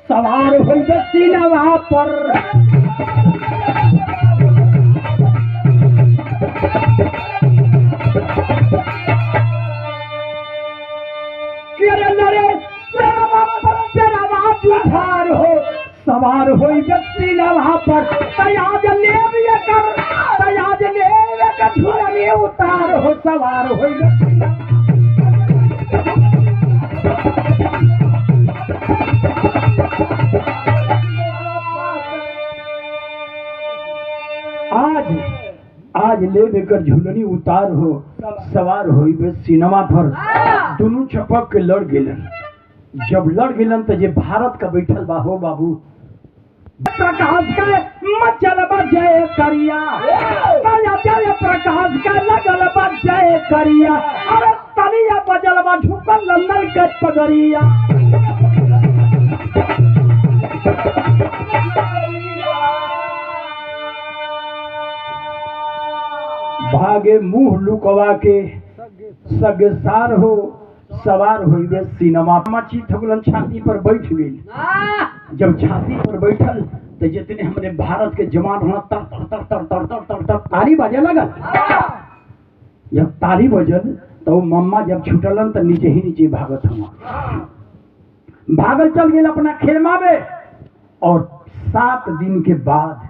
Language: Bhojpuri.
सवार हो सीनवा पर सवार हो सीनवा पर तयाज ले कर झूलने उतार हो सवार हो आज ले लेकर झूलनी उतार हो सवार हो सिनेमा पर दोनों चपक के लड़ गेलन। जब लड़ गेलन तो जे भारत का बैठल बा हो बाबू प्रकाश का मचल जय करिया जय प्रकाश का लगल जय करिया अरे तनिया बजल बा झुकल लंदन के पगड़िया भागे मुंह लुकवा के सगसार हो सवार हो सिनेमा मची थगलन छाती पर बैठ गई। जब छाती पर बैठल तो जितने हमारे भारत के जवान होना तर तर तर तर तर तर तर तर ताली बजे लगल। जब ताली बजल तो मम्मा जब छुटलन तो नीचे ही नीचे भागत हुआ भागल चल गए अपना खेमा में। और 7 दिन के बाद